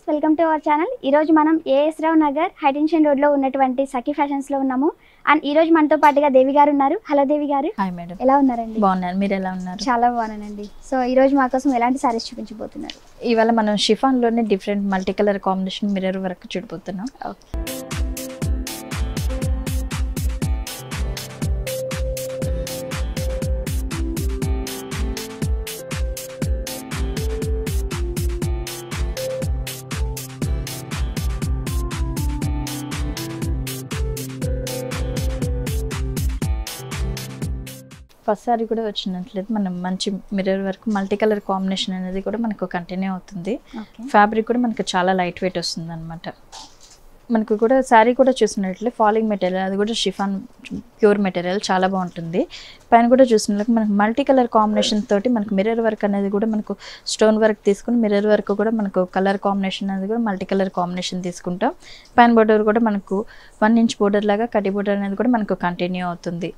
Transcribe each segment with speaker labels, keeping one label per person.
Speaker 1: Viewers welcome to our channel. ఈ రోజు మనం ఏఎస్ రావు నగర్ హైటెన్షన్ రోడ్ లో ఉన్నటువంటి సఖీ ఫ్యాషన్స్ లో ఉన్నాము. అండ్ ఈ రోజు మనతో పాటుగా దేవి గారు ఉన్నారు. హలో దేవి గారు.
Speaker 2: Hi madam.
Speaker 1: ఎలా ఉన్నారండి?
Speaker 2: బాగున్నాను, మీరు ఎలా ఉన్నారు?
Speaker 1: చాలా బాగున్నానండి. సో ఈ రోజు మా కోసం ఎలాంటి సారీస్ చూపించబోతున్నారు?
Speaker 2: ఇవాళ మనం షిఫాన్ లోనే different multi colour combination mirror work చూడబోతున్నాం.
Speaker 1: ఓకే,
Speaker 2: ఫస్ట్ సారీ కూడా వచ్చినట్లయితే మనం మంచి mirror work multi colour combination అనేది కూడా మనకు కంటిన్యూ అవుతుంది. ఫ్యాబ్రిక్ కూడా మనకు చాలా లైట్ వెయిట్ వస్తుంది అనమాట. మనకు కూడా శారీ కూడా చూసినట్లే ఫాలింగ్ మెటీరియల్, అది కూడా షిఫాన్ ప్యూర్ మెటీరియల్, చాలా బాగుంటుంది. పైన కూడా చూసినట్లయితే మనకు మల్టీ కలర్ కాంబినేషన్ తోటి మనకు మిర్రర్ వర్క్ అనేది కూడా మనకు స్టోన్ వర్క్ తీసుకుని మిర్రర్ వర్క్ కూడా మనకు కలర్ కాంబినేషన్ అనేది కూడా మల్టీ కలర్ కాంబినేషన్ తీసుకుంటాం. పైన బోర్డర్ కూడా మనకు 1 ఇంచ్ బోర్డర్ లాగా కటి బోర్డర్ అనేది కూడా మనకు కంటిన్యూ అవుతుంది.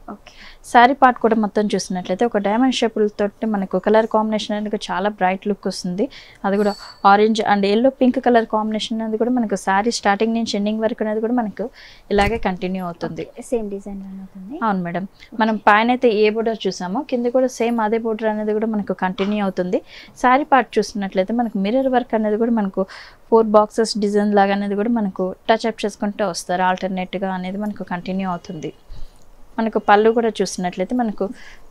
Speaker 2: శారీ పార్ట్ కూడా మొత్తం చూసినట్లయితే ఒక డైమండ్ షేపులతో మనకు కలర్ కాంబినేషన్ అనేది చాలా బ్రైట్ లుక్ వస్తుంది. అది కూడా orange and yellow pink colour combination అనేది కూడా మనకు శారీ స్టార్టింగ్ నుంచి ఎండింగ్ వరకు అనేది కూడా మనకు ఇలాగే కంటిన్యూ అవుతుంది.
Speaker 1: సేమ్ డిజైన్ అవుతుంది.
Speaker 2: అవును మేడం. మనం పైన అయితే ఏ బోర్డర్ చూసామో కింద కూడా సేమ్ అదే బోర్డర్ అనేది కూడా మనకు కంటిన్యూ అవుతుంది. శారీ పార్ట్ చూసినట్లయితే మనకు మిర్రర్ వర్క్ అనేది కూడా మనకు 4 బాక్సెస్ డిజైన్ లాగా అనేది కూడా మనకు టచ్ అప్ చేసుకుంటూ వస్తారు. ఆల్టర్నేట్గా అనేది మనకు కంటిన్యూ అవుతుంది. మనకు పళ్ళు కూడా చూసినట్లయితే మనకు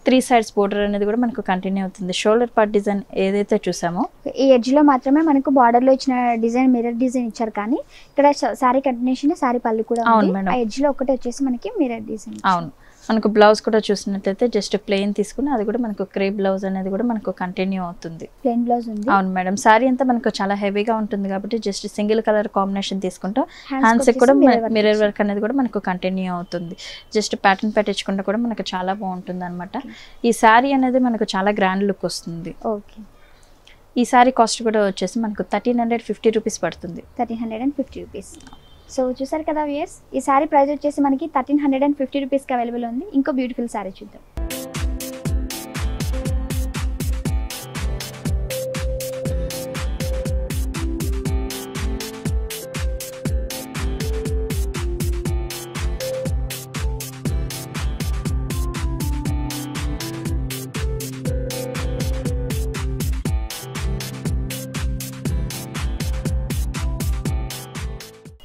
Speaker 2: 3 సైడ్స్ బోర్డర్ అనేది కూడా మనకు కంటిన్యూ అవుతుంది. షోల్డర్ పార్ట్ డిజైన్ ఏదైతే చూసామో
Speaker 1: ఈ ఎడ్జ్ లో మాత్రమే మనకు బార్డర్ లో ఇచ్చిన డిజైన్ మిర్రర్ డిజైన్ ఇచ్చారు, కానీ ఇక్కడ సారీ కంటిన్యూషన్ సారీ పళ్ళు కూడా ఉంది. ఆ ఎడ్జ్ లో ఒకటి వచ్చేసి మనకి మిర్రర్ డిజైన్.
Speaker 2: అవును. మనకు బ్లౌజ్ కూడా చూసినట్లయితే జస్ట్ ప్లెయిన్ తీసుకుని అది కూడా మనకు క్రేప్ బ్లౌజ్ అనేది కూడా మనకు కంటిన్యూ అవుతుంది.
Speaker 1: ప్లెయిన్ బ్లౌజ్ ఉంది.
Speaker 2: అవును మేడం. సారీ అంతా మనకు చాలా హెవీగా ఉంటుంది కాబట్టి జస్ట్ సింగిల్ కలర్ కాంబినేషన్ తీసుకుంటాం. హ్యాండ్స్ కూడా మిర్రర్ వర్క్ అనేది కూడా మనకు కంటిన్యూ అవుతుంది. జస్ట్ ప్యాటర్న్ పెట్టించుకుంటే కూడా మనకు చాలా బాగుంటుంది అనమాట. ఈ సారీ అనేది మనకు చాలా గ్రాండ్ లుక్ వస్తుంది.
Speaker 1: ఓకే,
Speaker 2: ఈ సారీ కాస్ట్ కూడా వచ్చేసి మనకు 1350 రూపీస్ పడుతుంది.
Speaker 1: 1350 రూపీస్. సో చూసారు కదా వ్యూయర్స్, ఈ సారీ ప్రైస్ వచ్చేసి మనకి 1350 రూపీస్కి అవైలబుల్ ఉంది. ఇంకో బ్యూటిఫుల్ సారీ చూద్దాం.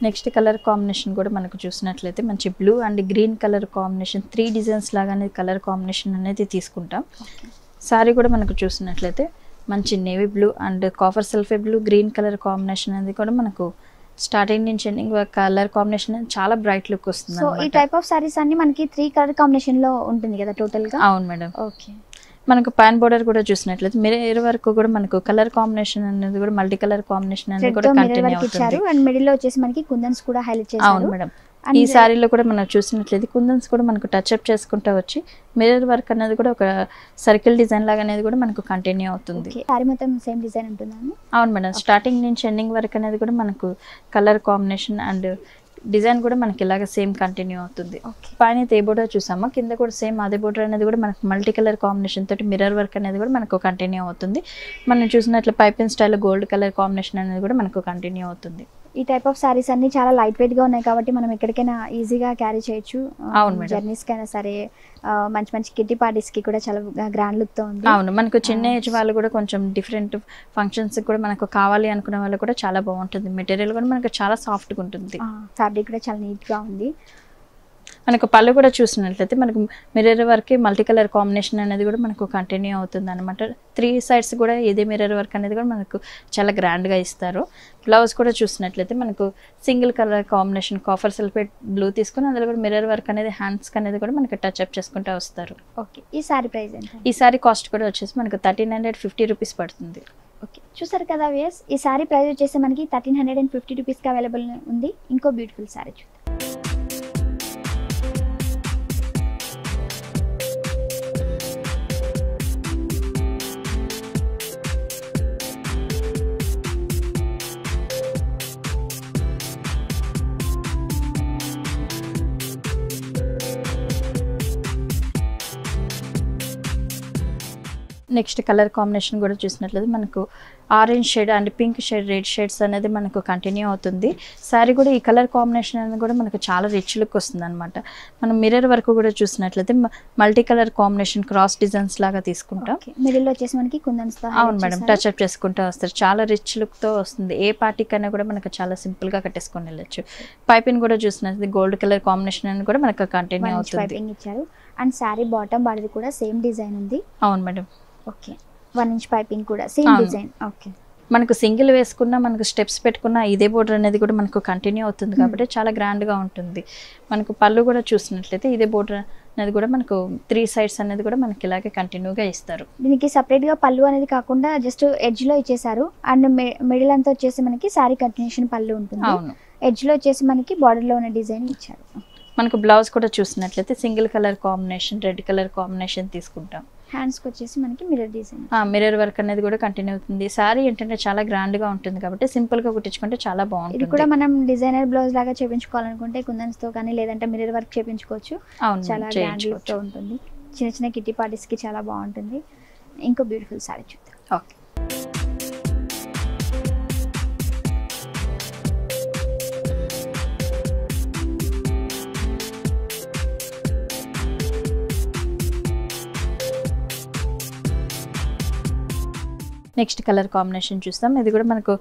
Speaker 2: నెక్స్ట్ కలర్ కాంబినేషన్ కూడా మనకు చూసినట్లయితే మంచి blue and green colour combination 3 designs లాగా అనేది కలర్ కాంబినేషన్ అనేది తీసుకుంటాం. సారీ కూడా మనకు చూసినట్లయితే మంచి navy blue and copper sulphate blue green colour combination అనేది కూడా మనకు స్టార్టింగ్ నుంచి ఎండింగ్ కలర్ కాంబినేషన్ అనేది చాలా బ్రైట్ లుక్ వస్తుంది.
Speaker 1: సో ఈ టైప్ ఆఫ్ సారీస్ అన్ని మనకి 3 కలర్ కాంబినేషన్ లో ఉంటుంది కదా టోటల్ గా?
Speaker 2: అవును మేడం.
Speaker 1: ఓకే,
Speaker 2: మనకు పైన బోర్డర్ కూడా చూసినట్లయితే మిర్రర్ వర్క్ కూడా మనకు కలర్ కాంబినేషన్ అనేది కూడా మల్టీ కలర్ కాంబినేషన్ అనేది కూడా కంటిన్యూ అవుతుంది.
Speaker 1: అండ్ మిడిల్ లో వచ్చేసి మనకి కుందన్స్ కూడా హైలైట్ చేశారు.
Speaker 2: అవును మేడం. ఈ సారీలో కూడా మనం చూసినట్లయితే కుందన్స్ కూడా మనకు టచ్ అప్ చేసుకుంటూ వచ్చి మిర్రర్ వర్క్ అనేది కూడా ఒక సర్కిల్ డిజైన్ లాగా అనేది కూడా మనకు కంటిన్యూ అవుతుంది.
Speaker 1: సారీ మొత్తం సేమ్ డిజైన్ ఉంటుందా?
Speaker 2: అవును మేడం. స్టార్టింగ్ నుంచి ఎండింగ్ వర్క్ అనేది కూడా మనకు కలర్ కాంబినేషన్ అండ్ డిజైన్ కూడా మనకి ఇలాగ సేమ్ కంటిన్యూ అవుతుంది. పైన ఏ బోర్డర్ చూసామో కింద కూడా సేమ్ అదే బోర్డర్ అనేది కూడా మనకు మల్టీ కలర్ కాంబినేషన్ తోటి మిర్రర్ వర్క్ అనేది కూడా మనకు కంటిన్యూ అవుతుంది. మనం చూసినట్లు piping style gold colour combination అనేది కూడా మనకు కంటిన్యూ అవుతుంది.
Speaker 1: ఈ టైప్ ఆఫ్ సారీస్ అన్ని చాలా లైట్ వెయిట్ గా ఉన్నాయి కాబట్టి మనం ఎక్కడికైనా ఈజీగా క్యారీ చేయొచ్చు. జర్నీస్ కైనా సరే, మంచి మంచి కిట్టి పార్టీస్ కి కూడా చాలా గ్రాండ్ లుక్ తో ఉంది.
Speaker 2: అవును. మనకు చిన్న ఏజ్ వాళ్ళు కూడా కొంచెం డిఫరెంట్ ఫంక్షన్స్ కూడా మనకు కావాలి అనుకునే వాళ్ళు కూడా చాలా బాగుంటుంది. మెటీరియల్ కూడా మనకు చాలా సాఫ్ట్ గా ఉంటుంది.
Speaker 1: ఫ్యాబ్రిక్ కూడా చాలా నీట్ గా ఉంది.
Speaker 2: మనకు పళ్ళు కూడా చూసినట్లయితే మనకు mirror work multi colour combination అనేది కూడా మనకు కంటిన్యూ అవుతుంది అనమాట. 3 సైడ్స్ కూడా ఇదే మిర్రర్ వర్క్ అనేది కూడా మనకు చాలా గ్రాండ్గా ఇస్తారు. బ్లౌజ్ కూడా చూసినట్లయితే మనకు single colour combination copper sulphate blue తీసుకుని అందులో కూడా మిర్రర్ వర్క్ అనేది హ్యాండ్స్ అనేది కూడా మనకు టచ్ అప్ చేసుకుంటూ వస్తారు.
Speaker 1: ఓకే, ఈ సారీ ప్రైస్ ఎంత?
Speaker 2: ఈ సారీ కాస్ట్ కూడా వచ్చేసి మనకు 1350 రూపీస్ పడుతుంది.
Speaker 1: ఓకే, చూసారు కదా వ్యూయర్స్, ఈ సారీ ప్రైస్ వచ్చేసి మనకి 1350 రూపీస్కి అవైలబుల్ ఉంది. ఇంకో బ్యూటిఫుల్ సారీ చూద్దాం.
Speaker 2: నెక్స్ట్ కలర్ కాంబినేషన్ కూడా చూసినట్లయితే మనకు orange shade and pink shade, red shades అనేది మనకు కంటిన్యూ అవుతుంది. శారీ కూడా ఈ కలర్ కాంబినేషన్ అనేది కూడా మనకు చాలా రిచ్ లుక్ వస్తుంది అనమాట. మనం మిర్రర్ వరకు కూడా చూసినట్లయితే multi colour combination cross designs లాగా తీసుకుంటాం.
Speaker 1: మిడిల్ వచ్చేసి మనకి కుందన్స్ తో
Speaker 2: అవును మేడం, టచ్ అప్ చేసుకుంటూ వస్తారు. చాలా రిచ్ లుక్ తో వస్తుంది. ఏ పార్టీ కన్నా కూడా మనకు చాలా సింపుల్ గా కట్టేసుకొని వెళ్ళొచ్చు. పైపింగ్ కూడా చూసినట్లయితే గోల్డ్ కలర్ కాంబినేషన్ అని కూడా మనకు కంటిన్యూ అవుతుంది.
Speaker 1: పైపింగ్ ఇచ్చారు. అండ్ శారీ బాటమ్ బార్డర్ కూడా సేమ్ డిజైన్ ఉంది.
Speaker 2: అవును మేడం.
Speaker 1: ఓకే, 1 ఇంచ్ పైపింగ్ కూడా సేమ్ డిజైన్. ఓకే,
Speaker 2: మనకు సింగిల్ వేసుకున్నా మనకు స్టెప్స్ పెట్టుకున్నా ఇదే బోర్డర్ అనేది కూడా మనకు కంటిన్యూ అవుతుంది కాబట్టి చాలా గ్రాండ్ గా ఉంటుంది. మనకు పళ్ళు కూడా చూసినట్లయితే ఇదే బోర్డర్ అనేది కూడా మనకు 3 సైడ్స్ అనేది కూడా మనకి ఇలాగే కంటిన్యూగా ఇస్తారు.
Speaker 1: దీనికి సపరేట్ గా పళ్ళు అనేది కాకుండా జస్ట్ ఎడ్జ్ లో ఇచ్చేసారు. అండ్ మిడిల్ అంతా వచ్చేసి మనకి శారీ కంటిన్యూషన్ పళ్ళు ఉంటుంది.
Speaker 2: అవును,
Speaker 1: ఎడ్జ్ లో వచ్చేసి మనకి బార్డర్ లో ఉన్న డిజైన్ ఇచ్చారు.
Speaker 2: మనకు బ్లౌజ్ కూడా చూసినట్లయితే single colour combination, red colour combination తీసుకుంటాం.
Speaker 1: హ్యాండ్స్ కి వచ్చేసి మనకి మిర్రర్ డిజైన్,
Speaker 2: మిర్రర్ వర్క్ అనేది కూడా కంటిన్యూ అవుతుంది. సారీ ఏంటంటే చాలా గ్రాండ్ గా ఉంటుంది కాబట్టి సింపుల్ గా కుట్టించుకుంటే చాలా బాగుంటుంది.
Speaker 1: ఇది కూడా మనం డిజైనర్ బ్లౌజ్ లాగా చేపించుకోవాలనుకుంటే కుందన్స్ తో కానీ లేదంటే మిర్రర్ వర్క్ చేపించుకోవచ్చు. చాలా గ్రాండ్ లుక్ తో ఉంటుంది. చిన్న చిన్న కిట్టి పార్టీస్ కి చాలా బాగుంటుంది. ఇంకో బ్యూటిఫుల్ సారీ చూద్దాం.
Speaker 2: ఓకే, నెక్స్ట్ కలర్ కాంబినేషన్ చూస్తాం. ఇది కూడా మనకు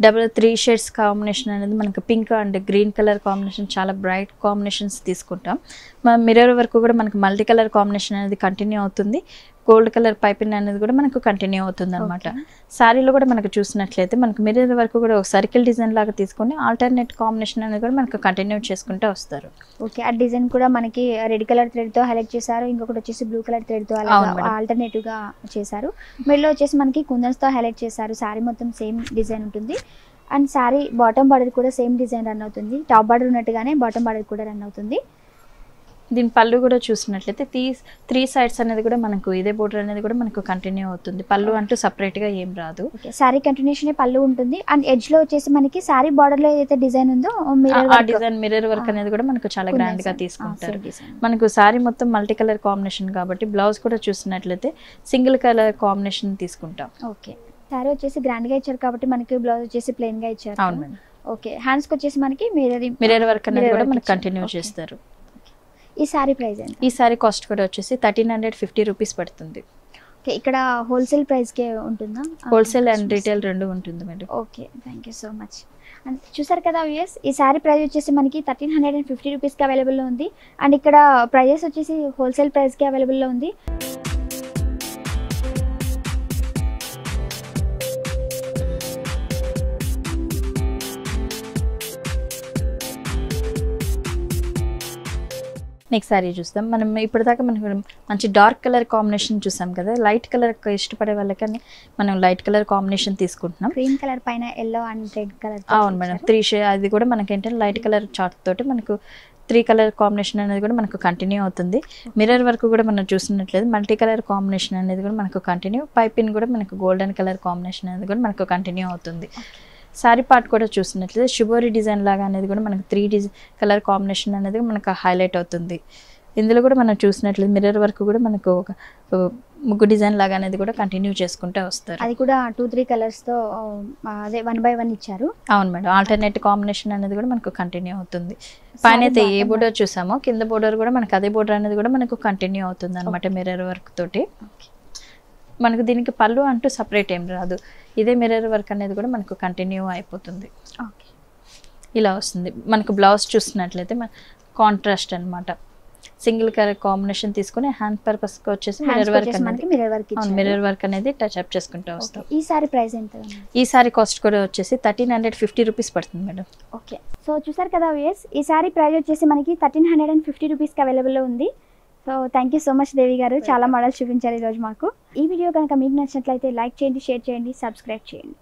Speaker 2: 3 షేడ్స్ కాంబినేషన్ అనేది మనకు pink and green colour combination చాలా బ్రైట్ కాంబినేషన్స్ తీసుకుంటాం. మన మిర్రర్ వరకు కూడా మనకు మల్టీ కలర్ కాంబినేషన్ అనేది కంటిన్యూ అవుతుంది. గోల్డ్ కలర్ పైపింగ్ అనేది కూడా మనకు కంటిన్యూ అవుతుంది అనమాట. శారీలో కూడా మనకు చూసినట్లయితే మనకు మిర్రర్ వరకు కూడా ఒక సర్కిల్ డిజైన్ లాగా తీసుకొని ఆల్టర్నేట్ కాంబినేషన్ అనేది కూడా మనకు కంటిన్యూ చేసుకుంటూ వస్తారు.
Speaker 1: ఓకే, ఆ డిజైన్ కూడా మనకి రెడ్ కలర్ థ్రెడ్ తో హైలైట్ చేశారు. ఇంకొకటి వచ్చేసి బ్లూ కలర్ థ్రెడ్ తో ఆల్టర్నేటివ్ గా చేశారు. మిడిల్ వచ్చేసి మనకి కుందన్స్ తో హైలైట్ చేశారు. శారీ మొత్తం సేమ్ డిజైన్ ఉంటుంది. అండ్ శారీ బాటమ్ బార్డర్ కూడా సేమ్ డిజైన్ రన్ అవుతుంది. టాప్ బార్డర్ ఉన్నట్టుగానే బాటమ్ బార్డర్ కూడా రన్ అవుతుంది.
Speaker 2: దీని పళ్ళు కూడా చూసినట్లయితే 3 సైడ్స్ అనేది కూడా మనకు ఇదే బోర్డర్ అనేది కూడా మనకు కంటిన్యూ అవుతుంది. పళ్ళు అంటూ సపరేట్ గా ఏం రాదు.
Speaker 1: శారీ కంటిన్యూషన్ పళ్ళు ఉంటుంది. అండ్ ఎడ్జ్ లో వచ్చేసి మనకి శారీ బార్డర్ లో ఏదైతే డిజైన్ ఉందో
Speaker 2: డిజైన్ మిర్రర్ వర్క్ అనేది కూడా మనకు చాలా గ్రాండ్ గా తీసుకుంటారు. మనకు శారీ మొత్తం మల్టీ కలర్ కాంబినేషన్ కాబట్టి బ్లౌజ్ కూడా చూసినట్లయితే సింగిల్ కలర్ కాంబినేషన్ తీసుకుంటాం.
Speaker 1: ఓకే, శారీ వచ్చేసి గ్రాండ్ గా ఇచ్చారు కాబట్టి మనకి బ్లౌజ్ వచ్చేసి ప్లెయిన్ గా ఇచ్చారు.
Speaker 2: అవును మేడం.
Speaker 1: ఓకే, హ్యాండ్స్ కి వచ్చేసి మనకి
Speaker 2: మిర్రర్ వర్క్ అనేది కూడా మనకు కంటిన్యూ చేస్తారు.
Speaker 1: ఈ సారీ ప్రైస్ ఎంత?
Speaker 2: ఈ సారీ కాస్ట్ కూడా వచ్చేసి 1350 రూపీస్ పడుతుంది.
Speaker 1: ఓకే, ఇక్కడ హోల్సేల్ ప్రైస్ కే ఉంటుందా?
Speaker 2: హోల్సేల్ అండ్ రీటైల్ రెండు ఉంటుంది madam.
Speaker 1: Okay, thank you so much. And చూసారు కదా వ్యూయర్స్, ఈ సారీ ప్రైస్ వచ్చేసి మనకి 1350 రూపీస్కి అవైలబుల్లో ఉంది. అండ్ ఇక్కడ ప్రైజెస్ వచ్చేసి హోల్సేల్ ప్రైస్కి అవైలబుల్లో ఉంది.
Speaker 2: నెక్స్ట్ సారీ చూస్తాం. మనం ఇప్పటిదాకా మనకు మంచి డార్క్ కలర్ కాంబినేషన్ చూసాం కదా. లైట్ కలర్ ఇష్టపడే వాళ్ళకని మనం లైట్ కలర్ కాంబినేషన్ తీసుకుంటున్నాం.
Speaker 1: గ్రీన్ కలర్ పైన ఎల్లో అండ్ రెడ్ కలర్.
Speaker 2: అవును మేడం, 3 షేడ్ అది కూడా మనకి ఏంటంటే లైట్ కలర్ చార్ట్ తోటి మనకు 3 కలర్ కాంబినేషన్ అనేది కూడా మనకు కంటిన్యూ అవుతుంది. మిర్రర్ వరకు కూడా మనం చూసినట్లయితే మల్టీ కలర్ కాంబినేషన్ అనేది కూడా మనకు కంటిన్యూ. పైపిన్ కూడా మనకు గోల్డెన్ కలర్ కాంబినేషన్ అనేది కూడా మనకు కంటిన్యూ అవుతుంది. సారీ పార్ట్ కూడా చూసినట్లయితే షిబోరి డిజైన్ లాగా అనేది కూడా మనకు 3 కలర్ కాంబినేషన్ అనేది మనకు హైలైట్ అవుతుంది. ఇందులో కూడా మనం చూసినట్లయితే మిర్రర్ వరకు కూడా మనకు ఒక ముగ్గు డిజైన్ లాగా అనేది కూడా కంటిన్యూ చేసుకుంటూ వస్తారు.
Speaker 1: అది కూడా 2-3 కలర్స్ తో అదే 1 by 1 ఇచ్చారు.
Speaker 2: అవును మేడం, ఆల్టర్నేట్ కాంబినేషన్ అనేది కూడా మనకు కంటిన్యూ అవుతుంది. పైన అయితే ఏ బోర్డర్ చూసామో కింద బోర్డర్ కూడా మనకు అదే బోర్డర్ అనేది కూడా మనకు కంటిన్యూ అవుతుంది అనమాట మిర్రర్ వర్క్ తోటి. మనకు దీనికి పళ్ళు అంటూ సపరేట్ ఏం రాదు. ఇదే మిర్రర్ వర్క్ అనేది కూడా మనకు కంటిన్యూ అయిపోతుంది.
Speaker 1: ఓకే,
Speaker 2: ఇలా వస్తుంది. మనకు బ్లౌజ్ చూసినట్లయితే కాంట్రాస్ట్ అనమాట. సింగిల్ కలర్ కాంబినేషన్ తీసుకుని హ్యాండ్ పర్పస్ కి వచ్చేసి మిర్రర్ వర్క్ అనేది టచ్ అప్ చేసుకుంటూ వస్తాం.
Speaker 1: ఈ సారీ ప్రైస్ ఎంత?
Speaker 2: ఈ సారీ కాస్ట్ కూడా వచ్చేసి 1350 రూపీస్ పడుతుంది మేడం.
Speaker 1: ఓకే, సో చూసారు కదా వ్యూయర్స్, ఈ సారీ ప్రైస్ వచ్చేసి మనకి 1350 రూపీస్కి అవైలబుల్లో ఉంది. So thank you so much Devi గారు, చాలా మోడల్స్ చూపించారు ఈరోజు మాకు. ఈ వీడియో కనుక మీకు నచ్చినట్లయితే లైక్ చేయండి, షేర్ చేయండి, సబ్స్క్రైబ్ చేయండి.